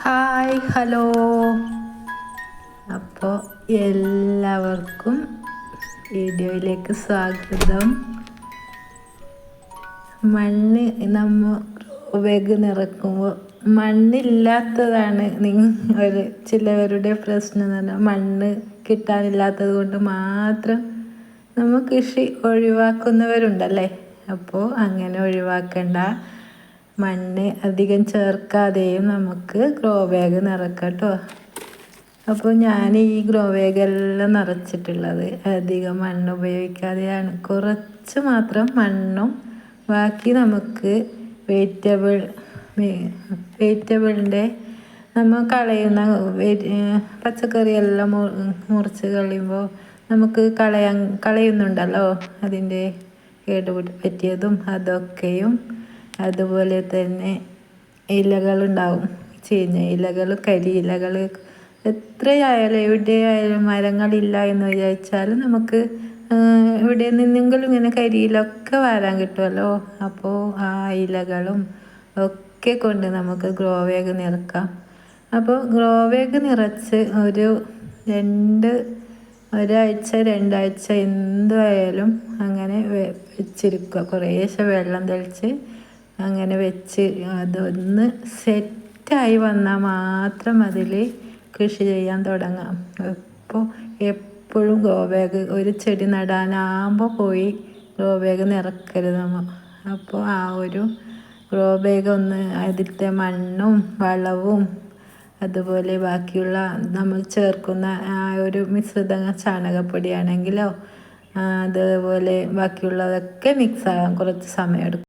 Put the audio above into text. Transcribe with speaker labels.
Speaker 1: Hi hello. അപ്പോൾ എല്ലാവർക്കും വീഡിയോയിലേക്ക് സ്വാഗതം. മണ്ണ് വേഗ് നിറക്കുമ്പോൾ മണ്ണില്ലാത്തതാണ് ചിലവരുടെ പ്രശ്നം എന്ന് പറഞ്ഞാൽ മണ്ണ് കിട്ടാനില്ലാത്തത് കൊണ്ട് മാത്രം നമ്മൾ കൃഷി ഒഴിവാക്കുന്നവരുണ്ടല്ലേ. അപ്പോൾ അങ്ങനെ ഒഴിവാക്കണ്ട, മണ്ണ് അധികം ചേർക്കാതെയും നമുക്ക് ഗ്രോ ബാഗ് നിറക്കാം കേട്ടോ. അപ്പോൾ ഞാൻ ഈ ഗ്രോ ബാഗെല്ലാം നിറച്ചിട്ടുള്ളത് അധികം മണ്ണ് ഉപയോഗിക്കാതെയാണ്. കുറച്ച് മാത്രം മണ്ണും ബാക്കി നമുക്ക് വെജിറ്റബിളിൻ്റെ നമ്മൾ കളയുന്ന പച്ചക്കറിയെല്ലാം മുറിച്ച് കളയുമ്പോൾ നമുക്ക് കളയുന്നുണ്ടല്ലോ, അതിൻ്റെ പറ്റിയതും അതൊക്കെയും. അതുപോലെ തന്നെ ഇലകളുണ്ടാവും, ചീഞ്ഞ ഇലകൾ, കരിയിലകൾ, എത്രയായാലും എവിടെയായാലും മരങ്ങളില്ല എന്ന് വിചാരിച്ചാലും നമുക്ക് എവിടെ നിന്നെങ്കിലും ഇങ്ങനെ കരിയിലൊക്കെ വരാൻ കിട്ടുമല്ലോ. അപ്പോൾ ആ ഇലകളും ഒക്കെ കൊണ്ട് നമുക്ക് ഗ്രോ ബാഗ് നിറക്കാം. അപ്പോൾ ഗ്രോ ബാഗ് നിറച്ച് ഒരാഴ്ച 2 ആഴ്ച എന്തായാലും അങ്ങനെ വെച്ചിരിക്കുക. കുറേശ്ശെ വെള്ളം തെളിച്ച് അങ്ങനെ വെച്ച് അതൊന്ന് സെറ്റായി വന്നാൽ മാത്രം അതിൽ കൃഷി ചെയ്യാൻ തുടങ്ങാം. അപ്പോൾ എപ്പോഴും ഗ്രോ ബാഗ് ഒരു ചെടി നടാനാകുമ്പോൾ പോയി ഗ്രോ ബാഗ് നിറക്കരുത് നമ്മൾ. അപ്പോൾ ആ ഒരു ഗ്രോ ബാഗ് ഒന്ന് അതിലത്തെ മണ്ണും വളവും അതുപോലെ ബാക്കിയുള്ള നമ്മൾ ചേർക്കുന്ന ആ ഒരു മിശ്രിത ചാണകപ്പൊടിയാണെങ്കിലോ അതുപോലെ ബാക്കിയുള്ളതൊക്കെ മിക്സ് ആകാൻ കുറച്ച് സമയം എടുക്കും.